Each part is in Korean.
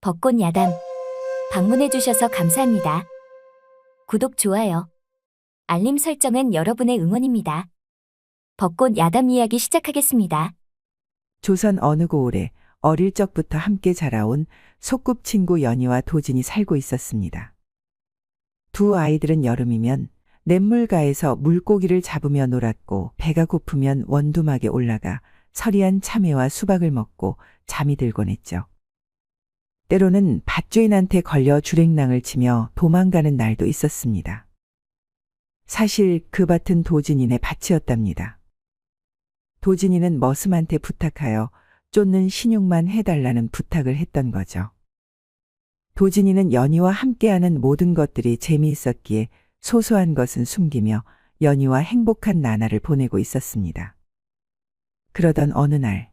벚꽃 야담 방문해주셔서 감사합니다. 구독, 좋아요, 알림 설정은 여러분의 응원입니다. 벚꽃 야담 이야기 시작하겠습니다. 조선 어느 고을에 어릴 적부터 함께 자라온 소꿉친구 연희와 도진이 살고 있었습니다. 두 아이들은 여름이면 냇물가에서 물고기를 잡으며 놀았고, 배가 고프면 원두막에 올라가 서리한 참외와 수박을 먹고 잠이 들곤 했죠. 때로는 밭주인한테 걸려 주랭랑을 치며 도망가는 날도 있었습니다. 사실 그 밭은 도진이네 밭이었답니다. 도진이는 머슴한테 부탁하여 쫓는 신용만 해달라는 부탁을 했던 거죠. 도진이는 연희와 함께하는 모든 것들이 재미있었기에 소소한 것은 숨기며 연희와 행복한 나날을 보내고 있었습니다. 그러던 어느 날,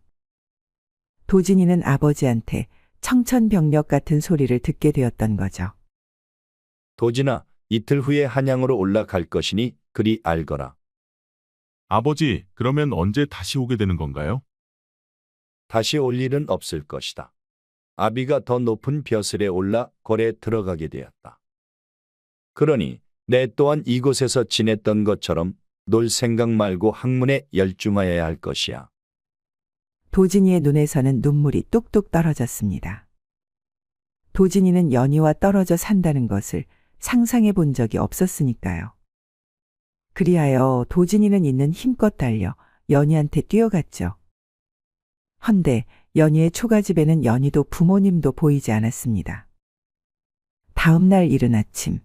도진이는 아버지한테 청천벽력 같은 소리를 듣게 되었던 거죠. 도진아, 이틀 후에 한양으로 올라갈 것이니 그리 알거라. 아버지, 그러면 언제 다시 오게 되는 건가요? 다시 올 일은 없을 것이다. 아비가 더 높은 벼슬에 올라 골에 들어가게 되었다. 그러니 내 또한 이곳에서 지냈던 것처럼 놀 생각 말고 학문에 열중하여야 할 것이야. 도진이의 눈에서는 눈물이 뚝뚝 떨어졌습니다. 도진이는 연희와 떨어져 산다는 것을 상상해 본 적이 없었으니까요. 그리하여 도진이는 있는 힘껏 달려 연희한테 뛰어갔죠. 헌데 연희의 초가집에는 연희도 부모님도 보이지 않았습니다. 다음 날 이른 아침,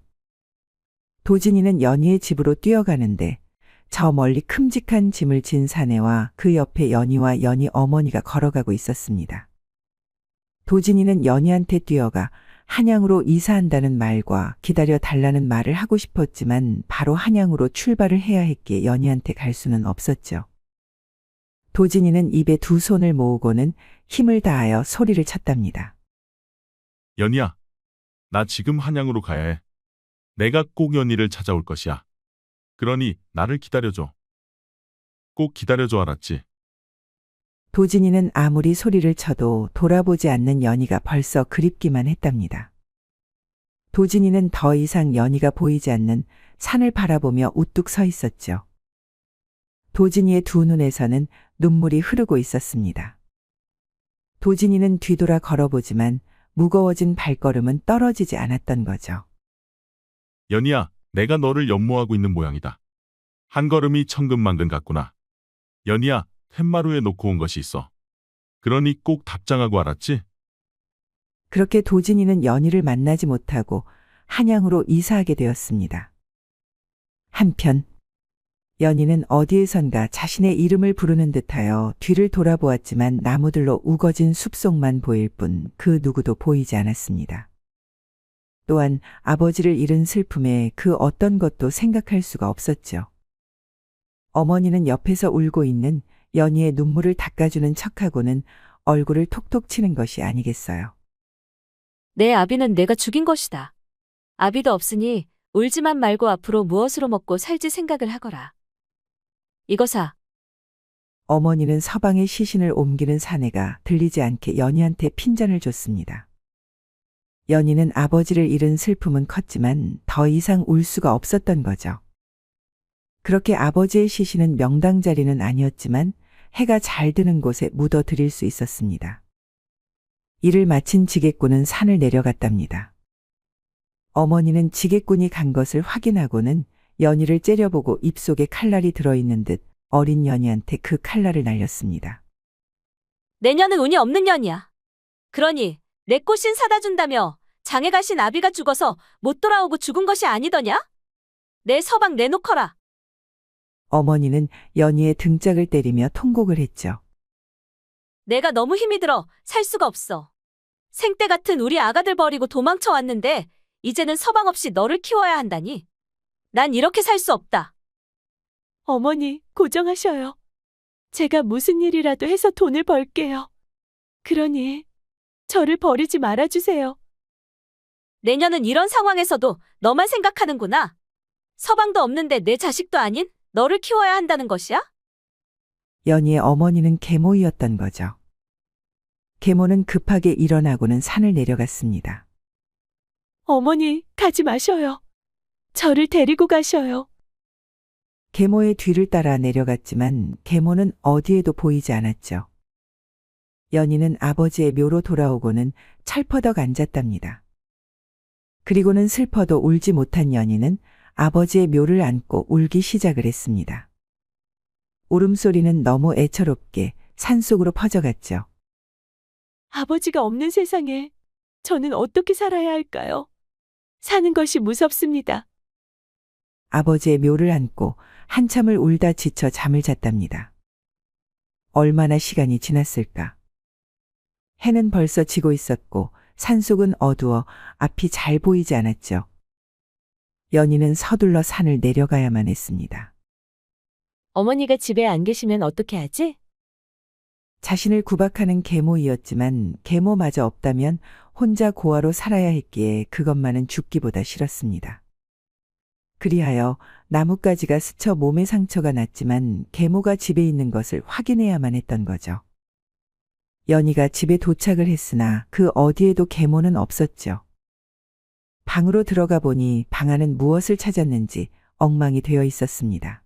도진이는 연희의 집으로 뛰어가는데 저 멀리 큼직한 짐을 진 사내와 그 옆에 연희와 연희 어머니가 걸어가고 있었습니다. 도진이는 연희한테 뛰어가 한양으로 이사한다는 말과 기다려 달라는 말을 하고 싶었지만 바로 한양으로 출발을 해야 했기에 연희한테 갈 수는 없었죠. 도진이는 입에 두 손을 모으고는 힘을 다하여 소리를 쳤답니다. 연희야, 나 지금 한양으로 가야 해. 내가 꼭 연희를 찾아올 것이야. 그러니 나를 기다려줘. 꼭 기다려줘, 알았지? 도진이는 아무리 소리를 쳐도 돌아보지 않는 연희가 벌써 그립기만 했답니다. 도진이는 더 이상 연희가 보이지 않는 산을 바라보며 우뚝 서 있었죠. 도진이의 두 눈에서는 눈물이 흐르고 있었습니다. 도진이는 뒤돌아 걸어보지만 무거워진 발걸음은 떨어지지 않았던 거죠. 연희야, 내가 너를 연모하고 있는 모양이다. 한 걸음이 천근만근 같구나. 연희야, 툇마루에 놓고 온 것이 있어. 그러니 꼭 답장하고, 알았지? 그렇게 도진이는 연희를 만나지 못하고 한양으로 이사하게 되었습니다. 한편 연희는 어디에선가 자신의 이름을 부르는 듯하여 뒤를 돌아보았지만 나무들로 우거진 숲속만 보일 뿐 그 누구도 보이지 않았습니다. 또한 아버지를 잃은 슬픔에 그 어떤 것도 생각할 수가 없었죠. 어머니는 옆에서 울고 있는 연희의 눈물을 닦아주는 척하고는 얼굴을 톡톡 치는 것이 아니겠어요. 내 아비는 내가 죽인 것이다. 아비도 없으니 울지만 말고 앞으로 무엇으로 먹고 살지 생각을 하거라. 이거사. 어머니는 서방의 시신을 옮기는 사내가 들리지 않게 연희한테 핀잔을 줬습니다. 연희는 아버지를 잃은 슬픔은 컸지만 더 이상 울 수가 없었던 거죠. 그렇게 아버지의 시신은 명당 자리는 아니었지만 해가 잘 드는 곳에 묻어 드릴 수 있었습니다. 일을 마친 지게꾼은 산을 내려갔답니다. 어머니는 지게꾼이 간 것을 확인하고는 연희를 째려보고 입속에 칼날이 들어있는 듯 어린 연희한테 그 칼날을 날렸습니다. 내년은 운이 없는 년이야. 그러니 내 꽃신 사다 준다며 장에 가신 아비가 죽어서 못 돌아오고 죽은 것이 아니더냐? 내 서방 내놓거라. 어머니는 연희의 등짝을 때리며 통곡을 했죠. 내가 너무 힘이 들어 살 수가 없어. 생때 같은 우리 아가들 버리고 도망쳐 왔는데 이제는 서방 없이 너를 키워야 한다니. 난 이렇게 살 수 없다. 어머니, 고정하셔요. 제가 무슨 일이라도 해서 돈을 벌게요. 그러니 저를 버리지 말아주세요. 내년은 이런 상황에서도 너만 생각하는구나. 서방도 없는데 내 자식도 아닌 너를 키워야 한다는 것이야? 연희의 어머니는 계모이였던 거죠. 계모는 급하게 일어나고는 산을 내려갔습니다. 어머니, 가지 마셔요. 저를 데리고 가셔요. 계모의 뒤를 따라 내려갔지만 계모는 어디에도 보이지 않았죠. 연희는 아버지의 묘로 돌아오고는 철퍼덕 앉았답니다. 그리고는 슬퍼도 울지 못한 연희는 아버지의 묘를 안고 울기 시작을 했습니다. 울음소리는 너무 애처롭게 산속으로 퍼져갔죠. 아버지가 없는 세상에 저는 어떻게 살아야 할까요? 사는 것이 무섭습니다. 아버지의 묘를 안고 한참을 울다 지쳐 잠을 잤답니다. 얼마나 시간이 지났을까? 해는 벌써 지고 있었고 산속은 어두워 앞이 잘 보이지 않았죠. 연희는 서둘러 산을 내려가야만 했습니다. 어머니가 집에 안 계시면 어떻게 하지? 자신을 구박하는 계모이었지만 계모마저 없다면 혼자 고아로 살아야 했기에 그것만은 죽기보다 싫었습니다. 그리하여 나뭇가지가 스쳐 몸에 상처가 났지만 계모가 집에 있는 것을 확인해야만 했던 거죠. 연희가 집에 도착을 했으나 그 어디에도 계모는 없었죠. 방으로 들어가 보니 방 안은 무엇을 찾았는지 엉망이 되어 있었습니다.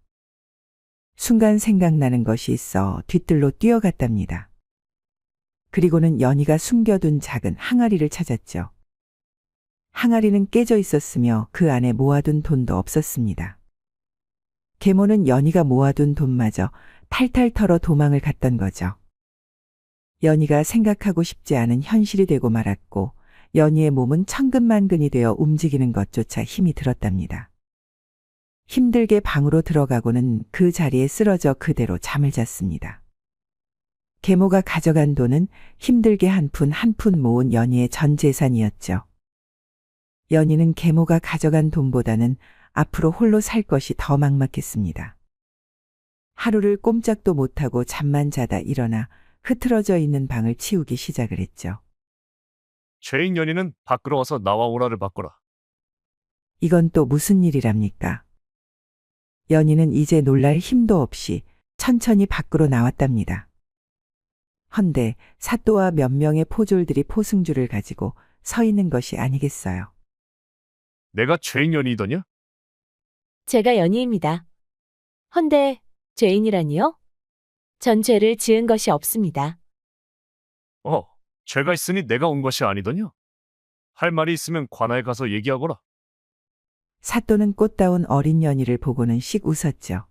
순간 생각나는 것이 있어 뒤뜰로 뛰어갔답니다. 그리고는 연희가 숨겨둔 작은 항아리를 찾았죠. 항아리는 깨져 있었으며 그 안에 모아둔 돈도 없었습니다. 계모는 연희가 모아둔 돈마저 탈탈 털어 도망을 갔던 거죠. 연희가 생각하고 싶지 않은 현실이 되고 말았고 연희의 몸은 천근만근이 되어 움직이는 것조차 힘이 들었답니다. 힘들게 방으로 들어가고는 그 자리에 쓰러져 그대로 잠을 잤습니다. 계모가 가져간 돈은 힘들게 한 푼 한 푼 모은 연희의 전 재산이었죠. 연희는 계모가 가져간 돈보다는 앞으로 홀로 살 것이 더 막막했습니다. 하루를 꼼짝도 못하고 잠만 자다 일어나 흐트러져 있는 방을 치우기 시작을 했죠. 죄인 연희는 밖으로 와서 나와 오라를 바꿔라. 이건 또 무슨 일이랍니까? 연희는 이제 놀랄 힘도 없이 천천히 밖으로 나왔답니다. 헌데 사또와 몇 명의 포졸들이 포승주를 가지고 서 있는 것이 아니겠어요. 내가 죄인 연희이더냐? 제가 연희입니다. 헌데 죄인이라니요? 전 죄를 지은 것이 없습니다. 죄가 있으니 내가 온 것이 아니더냐? 할 말이 있으면 관아에 가서 얘기하거라. 사또는 꽃다운 어린 연희를 보고는 씩 웃었죠.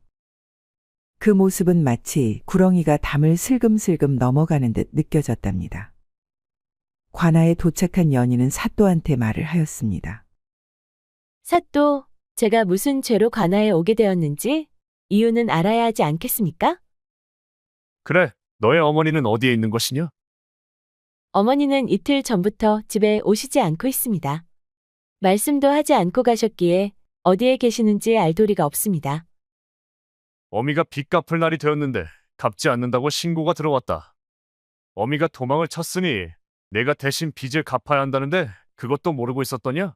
그 모습은 마치 구렁이가 담을 슬금슬금 넘어가는 듯 느껴졌답니다. 관아에 도착한 연희는 사또한테 말을 하였습니다. 사또, 제가 무슨 죄로 관아에 오게 되었는지 이유는 알아야 하지 않겠습니까? 그래, 너의 어머니는 어디에 있는 것이냐? 어머니는 이틀 전부터 집에 오시지 않고 있습니다. 말씀도 하지 않고 가셨기에 어디에 계시는지 알 도리가 없습니다. 어미가 빚 갚을 날이 되었는데 갚지 않는다고 신고가 들어왔다. 어미가 도망을 쳤으니 내가 대신 빚을 갚아야 한다는데 그것도 모르고 있었더냐?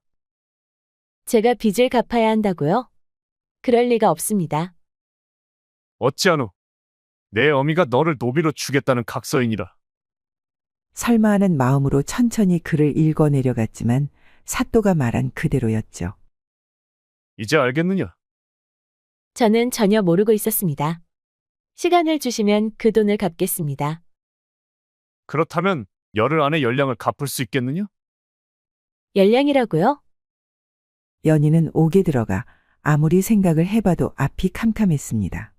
제가 빚을 갚아야 한다고요? 그럴 리가 없습니다. 어찌하노? 내 어미가 너를 노비로 주겠다는 각서이니라. 설마 하는 마음으로 천천히 글을 읽어 내려갔지만 사또가 말한 그대로였죠. 이제 알겠느냐? 저는 전혀 모르고 있었습니다. 시간을 주시면 그 돈을 갚겠습니다. 그렇다면 열흘 안에 열량을 갚을 수 있겠느냐? 열량이라고요? 연희는 옥에 들어가 아무리 생각을 해봐도 앞이 캄캄했습니다.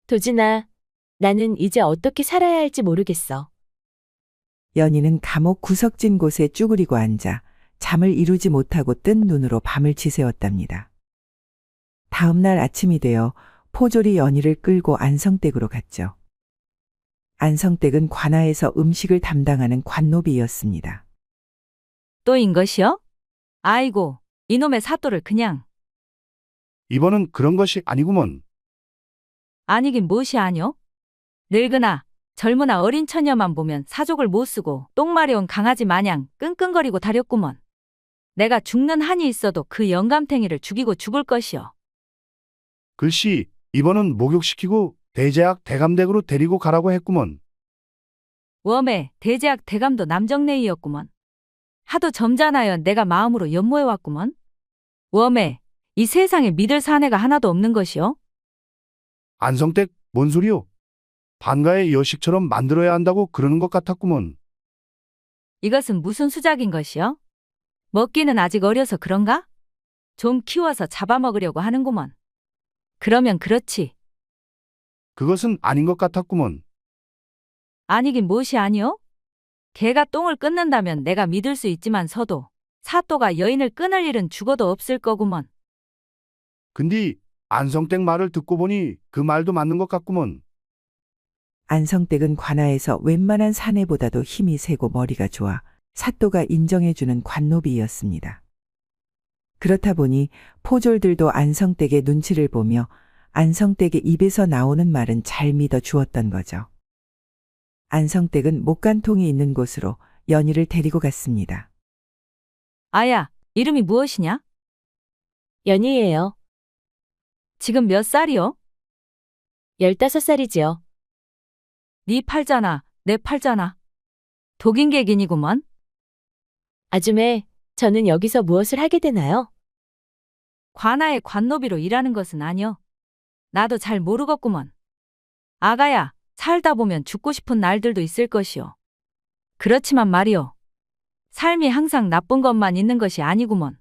도진아, 나는 이제 어떻게 살아야 할지 모르겠어. 연희는 감옥 구석진 곳에 쭈그리고 앉아 잠을 이루지 못하고 뜬 눈으로 밤을 지새웠답니다. 다음 날 아침이 되어 포졸이 연희를 끌고 안성댁으로 갔죠. 안성댁은 관아에서 음식을 담당하는 관노비였습니다. 또인 것이요? 아이고, 이놈의 사또를 그냥. 이번은 그런 것이 아니구먼. 아니긴 무엇이 아뇨? 늙으나 젊으나 어린 처녀만 보면 사족을 못 쓰고 똥 마려운 강아지 마냥 끙끙거리고 다렸구먼. 내가 죽는 한이 있어도 그 영감탱이를 죽이고 죽을 것이요. 글씨, 이번은 목욕시키고 대제학 대감댁으로 데리고 가라고 했구먼. 웜에 대제학 대감도 남정네이였구먼. 하도 점잖아여 내가 마음으로 연모해왔구먼. 웜에 이 세상에 믿을 사내가 하나도 없는 것이요. 안성댁 뭔 소리요? 반가의 여식처럼 만들어야 한다고 그러는 것 같았구먼. 이것은 무슨 수작인 것이요? 먹기는 아직 어려서 그런가? 좀 키워서 잡아먹으려고 하는구먼. 그러면 그렇지. 그것은 아닌 것 같았구먼. 아니긴 무엇이 아니요? 개가 똥을 끊는다면 내가 믿을 수 있지만 서도 사또가 여인을 끊을 일은 죽어도 없을 거구먼. 근데 안성댁 말을 듣고 보니 그 말도 맞는 것 같구먼. 안성댁은 관아에서 웬만한 사내보다도 힘이 세고 머리가 좋아 사또가 인정해주는 관노비였습니다. 그렇다 보니 포졸들도 안성댁의 눈치를 보며 안성댁의 입에서 나오는 말은 잘 믿어 주었던 거죠. 안성댁은 목간통이 있는 곳으로 연희를 데리고 갔습니다. 아야, 이름이 무엇이냐? 연희예요. 지금 몇 살이요? 15살이지요. 네 팔자나 내 팔자나. 독인객이니구먼. 아줌에, 저는 여기서 무엇을 하게 되나요? 관아의 관노비로 일하는 것은 아니여. 나도 잘 모르겠구먼. 아가야, 살다 보면 죽고 싶은 날들도 있을 것이오. 그렇지만 말이오. 삶이 항상 나쁜 것만 있는 것이 아니구먼.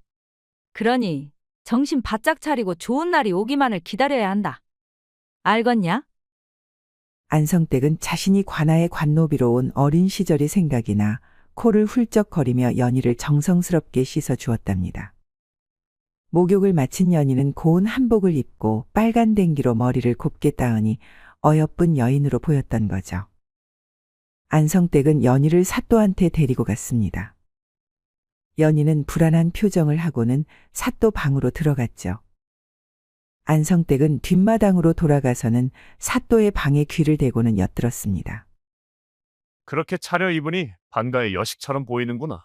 그러니 정신 바짝 차리고 좋은 날이 오기만을 기다려야 한다. 알겠냐? 안성댁은 자신이 관아의 관노비로 온 어린 시절이 생각이 나 코를 훌쩍거리며 연희를 정성스럽게 씻어 주었답니다. 목욕을 마친 연희는 고운 한복을 입고 빨간 댕기로 머리를 곱게 따으니 어여쁜 여인으로 보였던 거죠. 안성댁은 연희를 사또한테 데리고 갔습니다. 연희는 불안한 표정을 하고는 사또 방으로 들어갔죠. 안성댁은 뒷마당으로 돌아가서는 사또의 방에 귀를 대고는 엿들었습니다. 그렇게 차려입으니 반가의 여식처럼 보이는구나.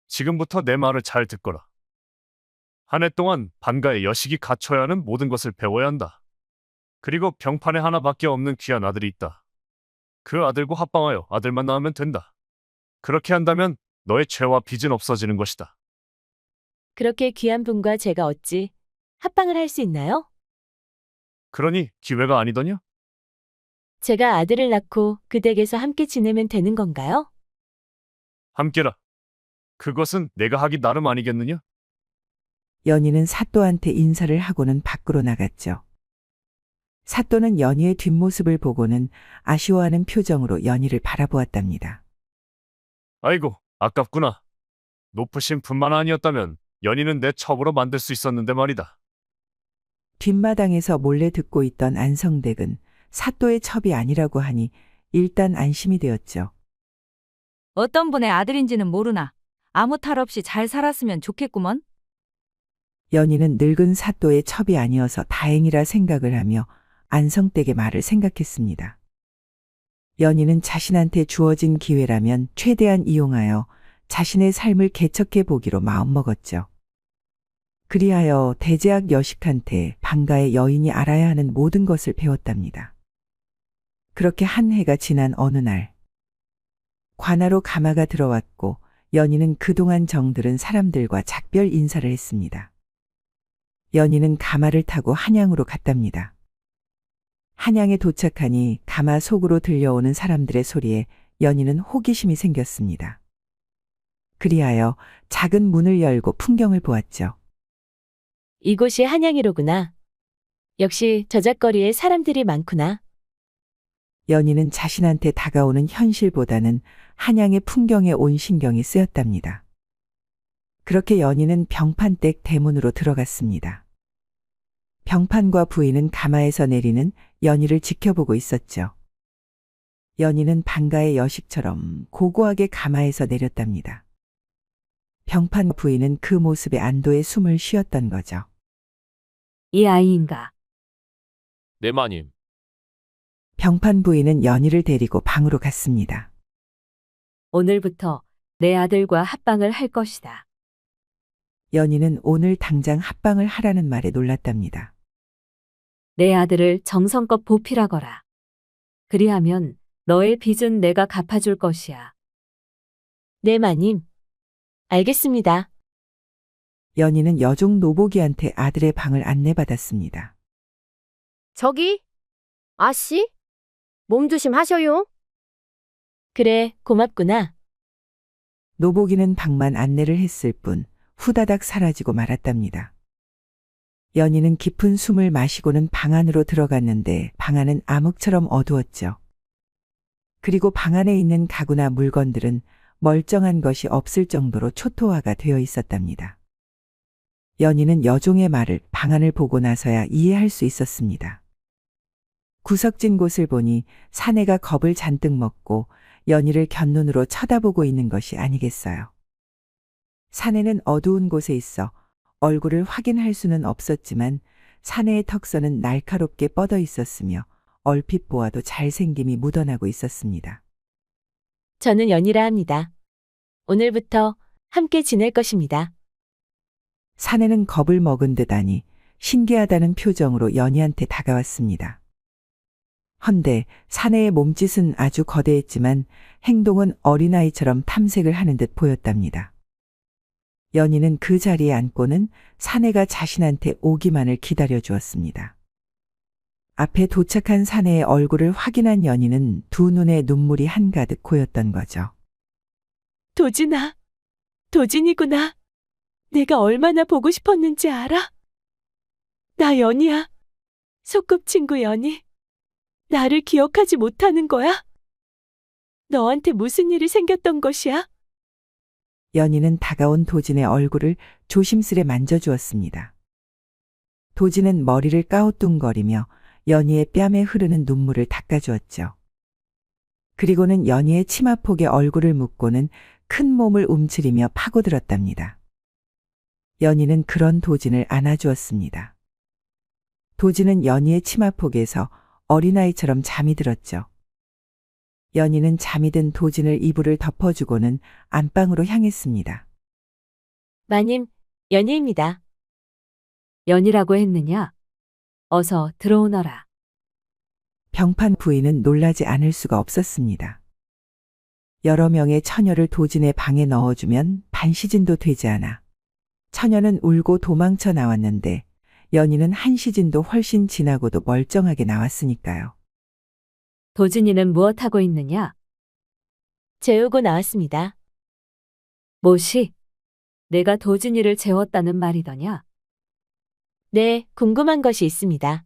지금부터 내 말을 잘 듣거라. 한 해 동안 반가의 여식이 갖춰야 하는 모든 것을 배워야 한다. 그리고 병판에 하나밖에 없는 귀한 아들이 있다. 그 아들과 합방하여 아들만 낳으면 된다. 그렇게 한다면 너의 죄와 빚은 없어지는 것이다. 그렇게 귀한 분과 제가 어찌 합방을 할 수 있나요? 그러니 기회가 아니더냐? 제가 아들을 낳고 그 댁에서 함께 지내면 되는 건가요? 함께라. 그것은 내가 하기 나름 아니겠느냐? 연희는 사또한테 인사를 하고는 밖으로 나갔죠. 사또는 연희의 뒷모습을 보고는 아쉬워하는 표정으로 연희를 바라보았답니다. 아이고, 아깝구나. 높으신 분만 아니었다면 연희는 내 첩으로 만들 수 있었는데 말이다. 뒷마당에서 몰래 듣고 있던 안성댁은 사또의 첩이 아니라고 하니 일단 안심이 되었죠. 어떤 분의 아들인지는 모르나 아무 탈 없이 잘 살았으면 좋겠구먼. 연희는 늙은 사또의 첩이 아니어서 다행이라 생각을 하며 안성댁의 말을 생각했습니다. 연희는 자신한테 주어진 기회라면 최대한 이용하여 자신의 삶을 개척해 보기로 마음먹었죠. 그리하여 대제학 여식한테 반가의 여인이 알아야 하는 모든 것을 배웠답니다. 그렇게 한 해가 지난 어느 날 관아로 가마가 들어왔고 연희는 그동안 정들은 사람들과 작별 인사를 했습니다. 연희는 가마를 타고 한양으로 갔답니다. 한양에 도착하니 가마 속으로 들려오는 사람들의 소리에 연희는 호기심이 생겼습니다. 그리하여 작은 문을 열고 풍경을 보았죠. 이곳이 한양이로구나. 역시 저작거리에 사람들이 많구나. 연희는 자신한테 다가오는 현실보다는 한양의 풍경에 온 신경이 쓰였답니다. 그렇게 연희는 병판댁 대문으로 들어갔습니다. 병판과 부인은 가마에서 내리는 연희를 지켜보고 있었죠. 연희는 반가의 여식처럼 고고하게 가마에서 내렸답니다. 병판 부인은 그 모습에 안도의 숨을 쉬었던 거죠. 이 아이인가? 네 마님. 병판 부인은 연희를 데리고 방으로 갔습니다. 오늘부터 내 아들과 합방을 할 것이다. 연희는 오늘 당장 합방을 하라는 말에 놀랐답니다. 내 아들을 정성껏 보필하거라. 그리하면 너의 빚은 내가 갚아줄 것이야. 네, 마님. 알겠습니다. 연희는 여종 노보기한테 아들의 방을 안내받았습니다. 저기, 아씨, 몸 조심하셔요. 그래, 고맙구나. 노보기는 방만 안내를 했을 뿐 후다닥 사라지고 말았답니다. 연희는 깊은 숨을 마시고는 방 안으로 들어갔는데 방 안은 암흑처럼 어두웠죠. 그리고 방 안에 있는 가구나 물건들은 멀쩡한 것이 없을 정도로 초토화가 되어 있었답니다. 연희는 여종의 말을 방 안을 보고 나서야 이해할 수 있었습니다. 구석진 곳을 보니 사내가 겁을 잔뜩 먹고 연희를 곁눈으로 쳐다보고 있는 것이 아니겠어요. 사내는 어두운 곳에 있어 얼굴을 확인할 수는 없었지만 사내의 턱선은 날카롭게 뻗어 있었으며 얼핏 보아도 잘생김이 묻어나고 있었습니다. 저는 연희라 합니다. 오늘부터 함께 지낼 것입니다. 사내는 겁을 먹은 듯하니 신기하다는 표정으로 연희한테 다가왔습니다. 헌데 사내의 몸짓은 아주 거대했지만 행동은 어린아이처럼 탐색을 하는 듯 보였답니다. 연희는 그 자리에 앉고는 사내가 자신한테 오기만을 기다려 주었습니다. 앞에 도착한 사내의 얼굴을 확인한 연희는 두 눈에 눈물이 한가득 고였던 거죠. 도진아, 도진이구나. 내가 얼마나 보고 싶었는지 알아? 나 연희야. 소꿉친구 연희. 나를 기억하지 못하는 거야? 너한테 무슨 일이 생겼던 것이야? 연희는 다가온 도진의 얼굴을 조심스레 만져주었습니다. 도진은 머리를 까우뚱거리며 연희의 뺨에 흐르는 눈물을 닦아주었죠. 그리고는 연희의 치마폭에 얼굴을 묻고는 큰 몸을 움츠리며 파고들었답니다. 연희는 그런 도진을 안아주었습니다. 도진은 연희의 치마폭에서 어린아이처럼 잠이 들었죠. 연희는 잠이 든 도진을 이불을 덮어주고는 안방으로 향했습니다. 마님, 연희입니다. 연이라고 했느냐? 어서 들어오너라. 병판 부인은 놀라지 않을 수가 없었습니다. 여러 명의 처녀를 도진의 방에 넣어주면 반시즌도 되지 않아. 처녀는 울고 도망쳐 나왔는데 연희는 한 시즌도 훨씬 지나고도 멀쩡하게 나왔으니까요. 도진이는 무엇하고 있느냐? 재우고 나왔습니다. 뭐시? 내가 도진이를 재웠다는 말이더냐? 네, 궁금한 것이 있습니다.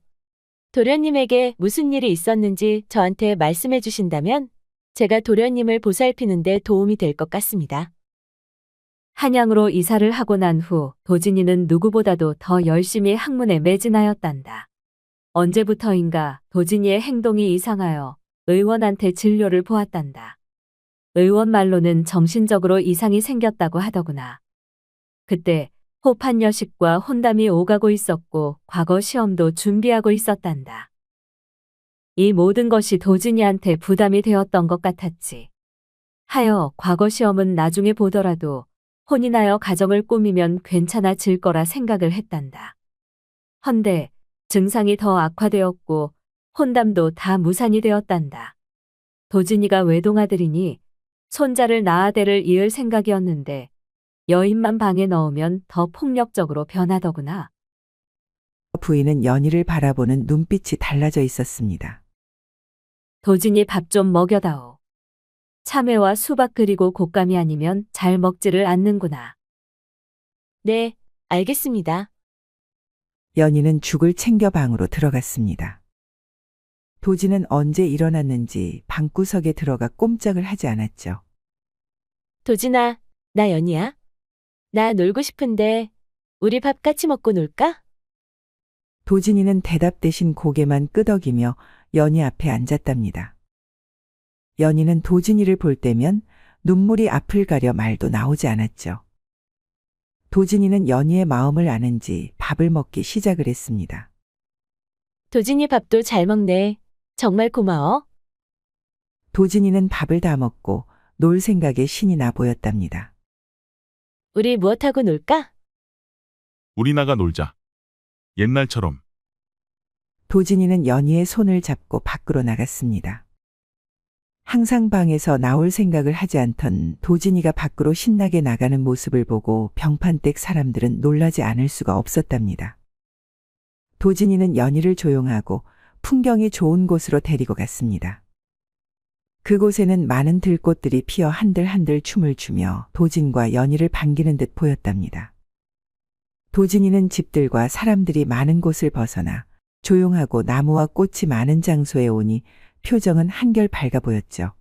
도련님에게 무슨 일이 있었는지 저한테 말씀해 주신다면 제가 도련님을 보살피는 데 도움이 될 것 같습니다. 한양으로 이사를 하고 난 후 도진이는 누구보다도 더 열심히 학문에 매진하였단다. 언제부터인가 도진이의 행동이 이상하여 의원한테 진료를 보았단다. 의원 말로는 정신적으로 이상이 생겼다고 하더구나. 그때 호판 여식과 혼담이 오가고 있었고 과거 시험도 준비하고 있었단다. 이 모든 것이 도진이한테 부담이 되었던 것 같았지. 하여 과거 시험은 나중에 보더라도 혼인하여 가정을 꾸미면 괜찮아질 거라 생각을 했단다. 헌데 증상이 더 악화되었고 혼담도 다 무산이 되었단다. 도진이가 외동아들이니 손자를 낳아대를 이을 생각이었는데 여인만 방에 넣으면 더 폭력적으로 변하더구나. 부인은 연희를 바라보는 눈빛이 달라져 있었습니다. 도진이 밥 좀 먹여다오. 참외와 수박 그리고 곶감이 아니면 잘 먹지를 않는구나. 네, 알겠습니다. 연희는 죽을 챙겨 방으로 들어갔습니다. 도진은 언제 일어났는지 방구석에 들어가 꼼짝을 하지 않았죠. 도진아, 나 연희야. 나 놀고 싶은데 우리 밥 같이 먹고 놀까? 도진이는 대답 대신 고개만 끄덕이며 연희 앞에 앉았답니다. 연희는 도진이를 볼 때면 눈물이 앞을 가려 말도 나오지 않았죠. 도진이는 연희의 마음을 아는지 밥을 먹기 시작을 했습니다. 도진이 밥도 잘 먹네. 정말 고마워. 도진이는 밥을 다 먹고 놀 생각에 신이 나 보였답니다. 우리 무엇하고 놀까? 우리 나가 놀자. 옛날처럼. 도진이는 연희의 손을 잡고 밖으로 나갔습니다. 항상 방에서 나올 생각을 하지 않던 도진이가 밖으로 신나게 나가는 모습을 보고 병판댁 사람들은 놀라지 않을 수가 없었답니다. 도진이는 연희를 조용하고 풍경이 좋은 곳으로 데리고 갔습니다. 그곳에는 많은 들꽃들이 피어 한들한들 춤을 추며 도진과 연희를 반기는 듯 보였답니다. 도진이는 집들과 사람들이 많은 곳을 벗어나 조용하고 나무와 꽃이 많은 장소에 오니 표정은 한결 밝아 보였죠.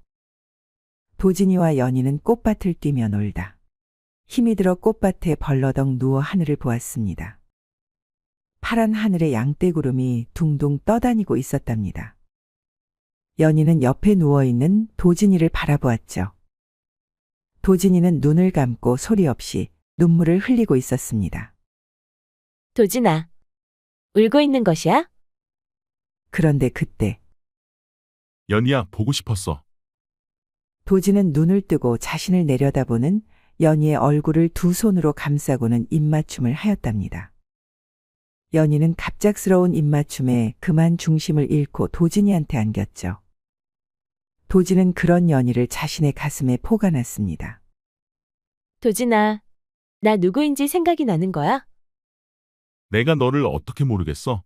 도진이와 연희는 꽃밭을 뛰며 놀다 힘이 들어 꽃밭에 벌러덩 누워 하늘을 보았습니다. 파란 하늘에 양떼구름이 둥둥 떠다니고 있었답니다. 연희는 옆에 누워있는 도진이를 바라보았죠. 도진이는 눈을 감고 소리 없이 눈물을 흘리고 있었습니다. 도진아, 울고 있는 것이야? 그런데 그때 연희야, 보고 싶었어. 도진은 눈을 뜨고 자신을 내려다보는 연희의 얼굴을 두 손으로 감싸고는 입맞춤을 하였답니다. 연희는 갑작스러운 입맞춤에 그만 중심을 잃고 도진이한테 안겼죠. 도진은 그런 연희를 자신의 가슴에 포가놨습니다. 도진아, 나 누구인지 생각이 나는 거야? 내가 너를 어떻게 모르겠어?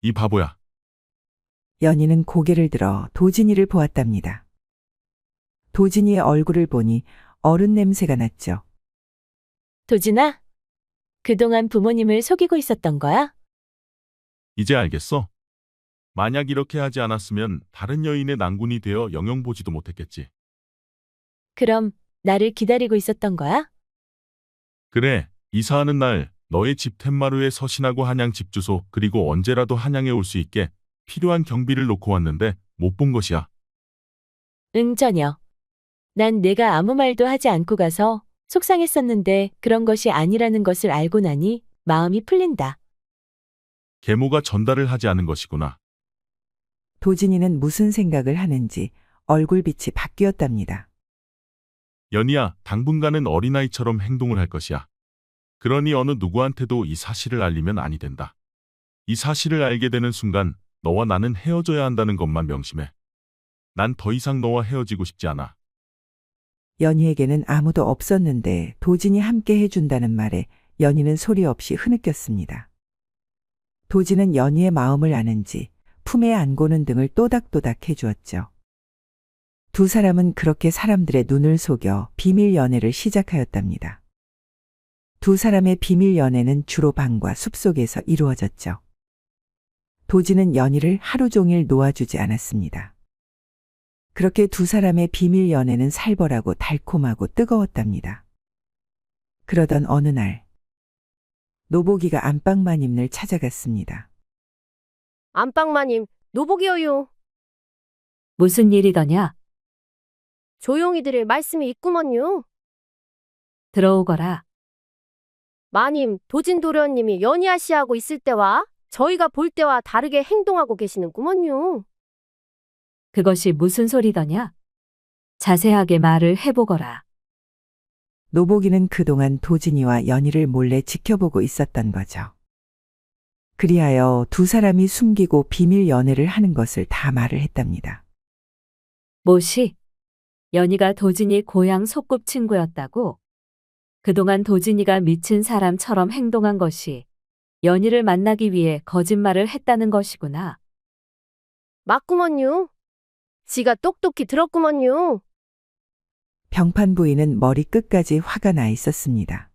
이 바보야. 연희는 고개를 들어 도진이를 보았답니다. 도진이의 얼굴을 보니 어른 냄새가 났죠. 도진아, 그동안 부모님을 속이고 있었던 거야? 이제 알겠어? 만약 이렇게 하지 않았으면 다른 여인의 난군이 되어 영영 보지도 못했겠지. 그럼 나를 기다리고 있었던 거야? 그래, 이사하는 날 너의 집 텐마루에 서신하고 한양 집 주소 그리고 언제라도 한양에 올 수 있게 필요한 경비를 놓고 왔는데 못 본 것이야. 응, 전혀. 난 내가 아무 말도 하지 않고 가서 속상했었는데 그런 것이 아니라는 것을 알고 나니 마음이 풀린다. 계모가 전달을 하지 않은 것이구나. 도진이는 무슨 생각을 하는지 얼굴빛이 바뀌었답니다. 연희야, 당분간은 어린아이처럼 행동을 할 것이야. 그러니 어느 누구한테도 이 사실을 알리면 아니 된다. 이 사실을 알게 되는 순간 너와 나는 헤어져야 한다는 것만 명심해. 난 더 이상 너와 헤어지고 싶지 않아. 연희에게는 아무도 없었는데 도진이 함께 해준다는 말에 연희는 소리 없이 흐느꼈습니다. 도진은 연희의 마음을 아는지 품에 안고는 등을 또닥또닥 해주었죠. 두 사람은 그렇게 사람들의 눈을 속여 비밀 연애를 시작하였답니다. 두 사람의 비밀 연애는 주로 방과 숲속에서 이루어졌죠. 도진은 연희를 하루 종일 놓아주지 않았습니다. 그렇게 두 사람의 비밀 연애는 살벌하고 달콤하고 뜨거웠답니다. 그러던 어느 날 노보기가 안방마님을 찾아갔습니다. 안방마님, 노복이어요. 무슨 일이더냐? 조용히 드릴 말씀이 있구먼요. 들어오거라. 마님, 도진 도련님이 연희아 씨하고 있을 때와 저희가 볼 때와 다르게 행동하고 계시는구먼요. 그것이 무슨 소리더냐? 자세하게 말을 해보거라. 노보기는 그동안 도진이와 연희를 몰래 지켜보고 있었던 거죠. 그리하여 두 사람이 숨기고 비밀 연애를 하는 것을 다 말을 했답니다. 뭐시? 연희가 도진이 고향 소꿉친구였다고? 그동안 도진이가 미친 사람처럼 행동한 것이 연희를 만나기 위해 거짓말을 했다는 것이구나. 맞구먼요. 지가 똑똑히 들었구먼요. 병판 부인은 머리 끝까지 화가 나 있었습니다.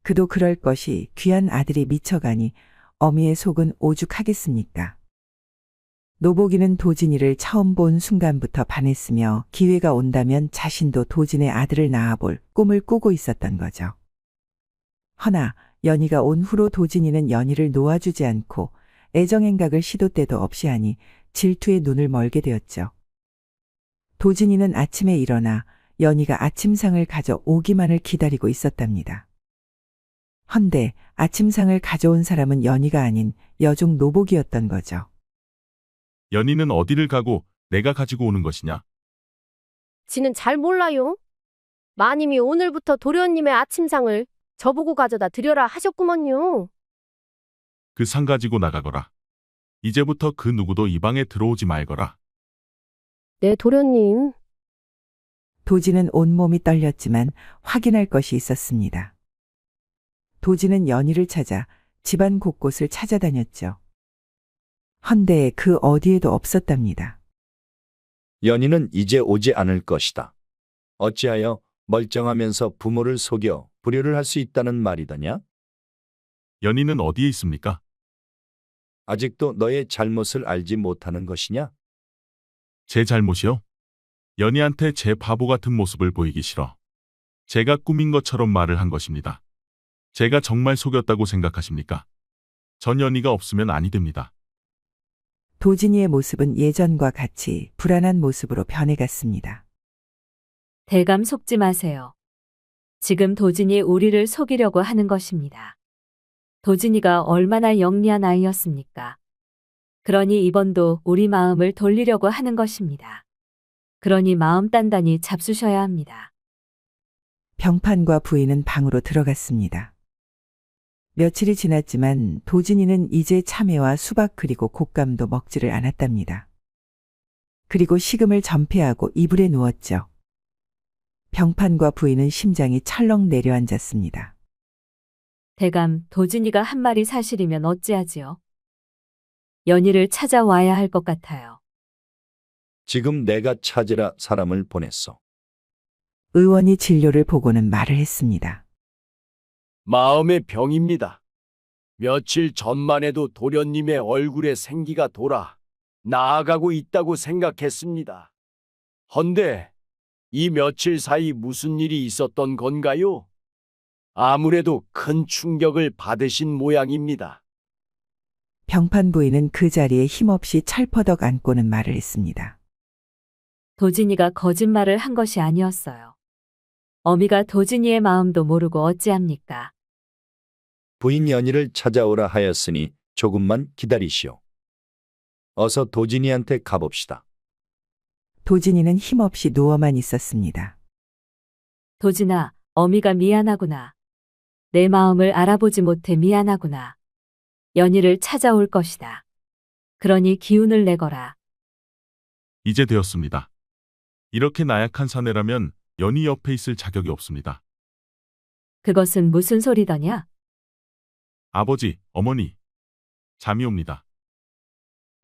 그도 그럴 것이 귀한 아들이 미쳐가니 어미의 속은 오죽하겠습니까? 노보기는 도진이를 처음 본 순간부터 반했으며 기회가 온다면 자신도 도진의 아들을 낳아볼 꿈을 꾸고 있었던 거죠. 허나 연희가 온 후로 도진이는 연희를 놓아주지 않고 애정행각을 시도 때도 없이 하니 질투에 눈을 멀게 되었죠. 도진이는 아침에 일어나 연희가 아침상을 가져오기만을 기다리고 있었답니다. 헌데 아침상을 가져온 사람은 연희가 아닌 여종 노복이었던 거죠. 연희는 어디를 가고 내가 가지고 오는 것이냐? 지는 잘 몰라요. 마님이 오늘부터 도련님의 아침상을 저보고 가져다 드려라 하셨구먼요. 그 상 가지고 나가거라. 이제부터 그 누구도 이 방에 들어오지 말거라. 네, 도련님. 도진은 온몸이 떨렸지만 확인할 것이 있었습니다. 도진은 연희를 찾아 집안 곳곳을 찾아다녔죠. 헌데 그 어디에도 없었답니다. 연희는 이제 오지 않을 것이다. 어찌하여 멀쩡하면서 부모를 속여 불효를 할 수 있다는 말이더냐? 연희는 어디에 있습니까? 아직도 너의 잘못을 알지 못하는 것이냐? 제 잘못이요? 연희한테 제 바보 같은 모습을 보이기 싫어. 제가 꾸민 것처럼 말을 한 것입니다. 제가 정말 속였다고 생각하십니까? 전 연희가 없으면 아니 됩니다. 도진이의 모습은 예전과 같이 불안한 모습으로 변해갔습니다. 대감 속지 마세요. 지금 도진이 우리를 속이려고 하는 것입니다. 도진이가 얼마나 영리한 아이였습니까? 그러니 이번도 우리 마음을 돌리려고 하는 것입니다. 그러니 마음 단단히 잡수셔야 합니다. 병판과 부인은 방으로 들어갔습니다. 며칠이 지났지만 도진이는 이제 참외와 수박 그리고 곶감도 먹지를 않았답니다. 그리고 식음을 전폐하고 이불에 누웠죠. 병판과 부인은 심장이 철렁 내려앉았습니다. 대감, 도진이가 한 말이 사실이면 어찌하지요? 연희를 찾아와야 할 것 같아요. 지금 내가 찾으라 사람을 보냈어. 의원이 진료를 보고는 말을 했습니다. 마음의 병입니다. 며칠 전만 해도 도련님의 얼굴에 생기가 돌아 나아가고 있다고 생각했습니다. 헌데 이 며칠 사이 무슨 일이 있었던 건가요? 아무래도 큰 충격을 받으신 모양입니다. 병판 부인은 그 자리에 힘없이 철퍼덕 앉고는 말을 했습니다. 도진이가 거짓말을 한 것이 아니었어요. 어미가 도진이의 마음도 모르고 어찌합니까? 부인 연희를 찾아오라 하였으니 조금만 기다리시오. 어서 도진이한테 가봅시다. 도진이는 힘없이 누워만 있었습니다. 도진아, 어미가 미안하구나. 내 마음을 알아보지 못해 미안하구나. 연희를 찾아올 것이다. 그러니 기운을 내거라. 이제 되었습니다. 이렇게 나약한 사내라면 연희 옆에 있을 자격이 없습니다. 그것은 무슨 소리더냐? 아버지, 어머니, 잠이 옵니다.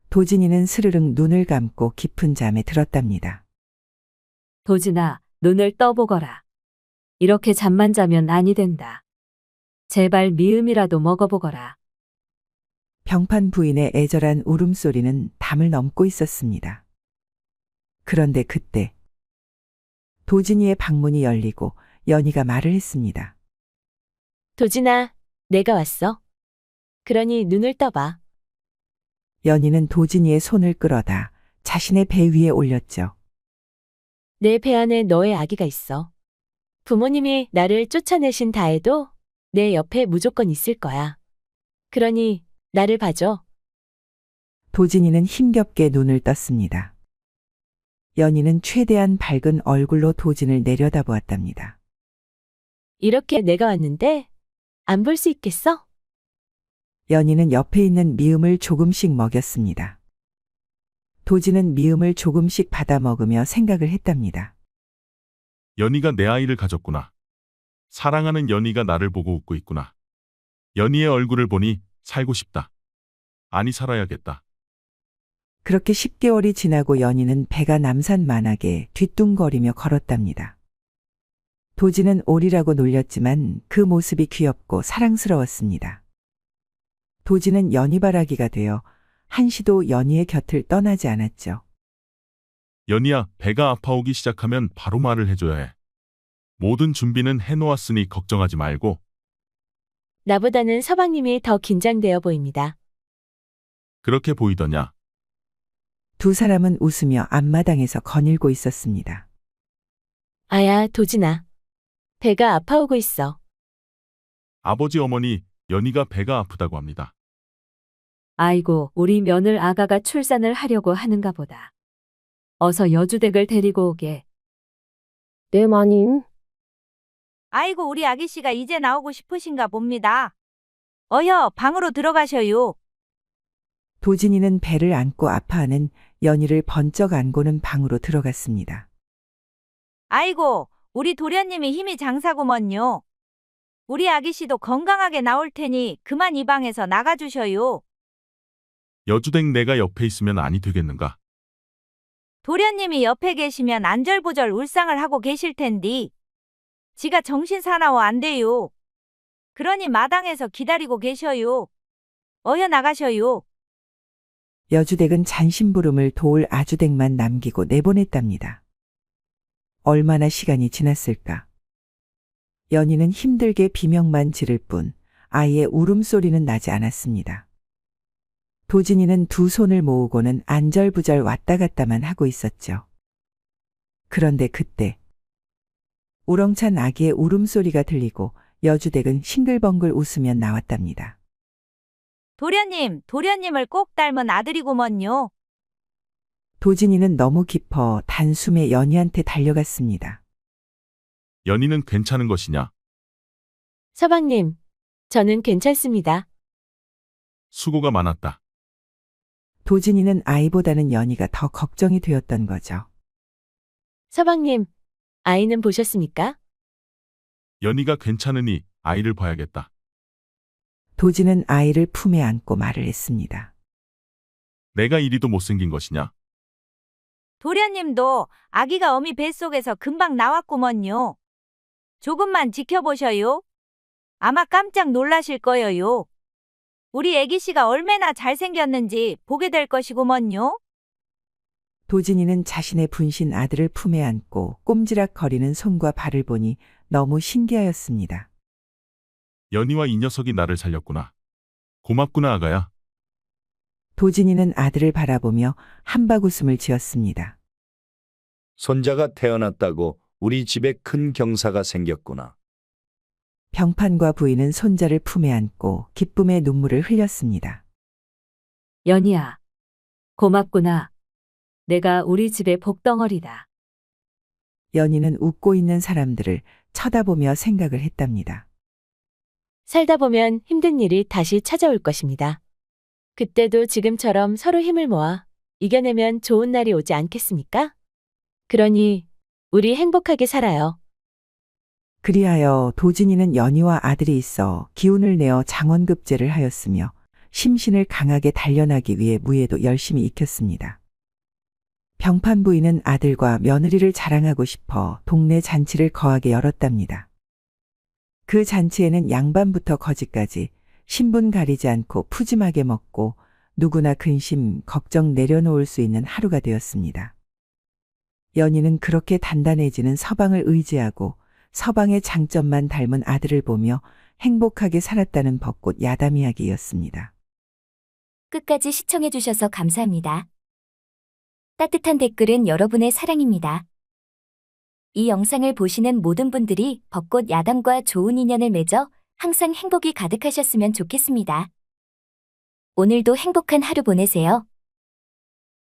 도진이는 스르륵 눈을 감고 깊은 잠에 들었답니다. 도진아, 눈을 떠보거라. 이렇게 잠만 자면 아니 된다. 제발 미음이라도 먹어보거라. 병판 부인의 애절한 울음소리는 담을 넘고 있었습니다. 그런데 그때 도진이의 방문이 열리고 연희가 말을 했습니다. 도진아, 내가 왔어. 그러니 눈을 떠봐. 연희는 도진이의 손을 끌어다 자신의 배 위에 올렸죠. 내 배 안에 너의 아기가 있어. 부모님이 나를 쫓아내신 다해도 내 옆에 무조건 있을 거야. 그러니 나를 봐줘. 도진이는 힘겹게 눈을 떴습니다. 연희는 최대한 밝은 얼굴로 도진을 내려다보았답니다. 이렇게 내가 왔는데 안 볼 수 있겠어? 연희는 옆에 있는 미음을 조금씩 먹였습니다. 도진은 미음을 조금씩 받아 먹으며 생각을 했답니다. 연희가 내 아이를 가졌구나. 사랑하는 연희가 나를 보고 웃고 있구나. 연희의 얼굴을 보니 살고 싶다. 아니 살아야겠다. 그렇게 10개월이 지나고 연희는 배가 남산만하게 뒤뚱거리며 걸었답니다. 도진은 오리라고 놀렸지만 그 모습이 귀엽고 사랑스러웠습니다. 도진은 연희바라기가 되어 한시도 연희의 곁을 떠나지 않았죠. 연희야, 배가 아파오기 시작하면 바로 말을 해줘야 해. 모든 준비는 해놓았으니 걱정하지 말고. 나보다는 서방님이 더 긴장되어 보입니다. 그렇게 보이더냐? 두 사람은 웃으며 앞마당에서 거닐고 있었습니다. 아야, 도진아. 배가 아파오고 있어. 아버지 어머니, 연희가 배가 아프다고 합니다. 아이고, 우리 며느 아가가 출산을 하려고 하는가 보다. 어서 여주댁을 데리고 오게. 네, 마님. 아이고, 우리 아기씨가 이제 나오고 싶으신가 봅니다. 어여, 방으로 들어가셔요. 도진이는 배를 안고 아파하는 연희를 번쩍 안고는 방으로 들어갔습니다. 아이고, 우리 도련님이 힘이 장사구먼요. 우리 아기씨도 건강하게 나올 테니 그만 이 방에서 나가주셔요. 여주댁 내가 옆에 있으면 아니 되겠는가? 도련님이 옆에 계시면 안절부절 울상을 하고 계실 텐디. 지가 정신 사나워 안 돼요. 그러니 마당에서 기다리고 계셔요. 어여 나가셔요. 여주댁은 잔심부름을 도울 아주댁만 남기고 내보냈답니다. 얼마나 시간이 지났을까? 연희는 힘들게 비명만 지를 뿐 아이의 울음소리는 나지 않았습니다. 도진이는 두 손을 모으고는 안절부절 왔다 갔다만 하고 있었죠. 그런데 그때 우렁찬 아기의 울음소리가 들리고 여주댁은 싱글벙글 웃으며 나왔답니다. 도련님을 꼭 닮은 아들이구먼요. 도진이는 너무 깊어 단숨에 연희한테 달려갔습니다. 연희는 괜찮은 것이냐? 서방님, 저는 괜찮습니다. 수고가 많았다. 도진이는 아이보다는 연희가 더 걱정이 되었던 거죠. 서방님, 아이는 보셨습니까? 연희가 괜찮으니 아이를 봐야겠다. 도진은 아이를 품에 안고 말을 했습니다. 내가 이리도 못생긴 것이냐? 도련님도 아기가 어미 뱃속에서 금방 나왔구먼요. 조금만 지켜보셔요. 아마 깜짝 놀라실 거예요. 우리 애기씨가 얼마나 잘생겼는지 보게 될 것이구먼요. 도진이는 자신의 분신 아들을 품에 안고 꼼지락거리는 손과 발을 보니 너무 신기하였습니다. 연희와 이 녀석이 나를 살렸구나. 고맙구나 아가야. 도진이는 아들을 바라보며 한박웃음을 지었습니다. 손자가 태어났다고 우리 집에 큰 경사가 생겼구나. 병판과 부인은 손자를 품에 안고 기쁨의 눈물을 흘렸습니다. 연희야, 고맙구나. 내가 우리 집의 복덩어리다. 연희는 웃고 있는 사람들을 쳐다보며 생각을 했답니다. 살다 보면 힘든 일이 다시 찾아올 것입니다. 그때도 지금처럼 서로 힘을 모아 이겨내면 좋은 날이 오지 않겠습니까? 그러니 우리 행복하게 살아요. 그리하여 도진이는 연희와 아들이 있어 기운을 내어 장원급제를 하였으며 심신을 강하게 단련하기 위해 무예도 열심히 익혔습니다. 병판 부인은 아들과 며느리를 자랑하고 싶어 동네 잔치를 거하게 열었답니다. 그 잔치에는 양반부터 거지까지 신분 가리지 않고 푸짐하게 먹고 누구나 근심, 걱정 내려놓을 수 있는 하루가 되었습니다. 연희는 그렇게 단단해지는 서방을 의지하고 서방의 장점만 닮은 아들을 보며 행복하게 살았다는 벚꽃 야담 이야기였습니다. 끝까지 시청해주셔서 감사합니다. 따뜻한 댓글은 여러분의 사랑입니다. 이 영상을 보시는 모든 분들이 벚꽃 야담과 좋은 인연을 맺어 항상 행복이 가득하셨으면 좋겠습니다. 오늘도 행복한 하루 보내세요.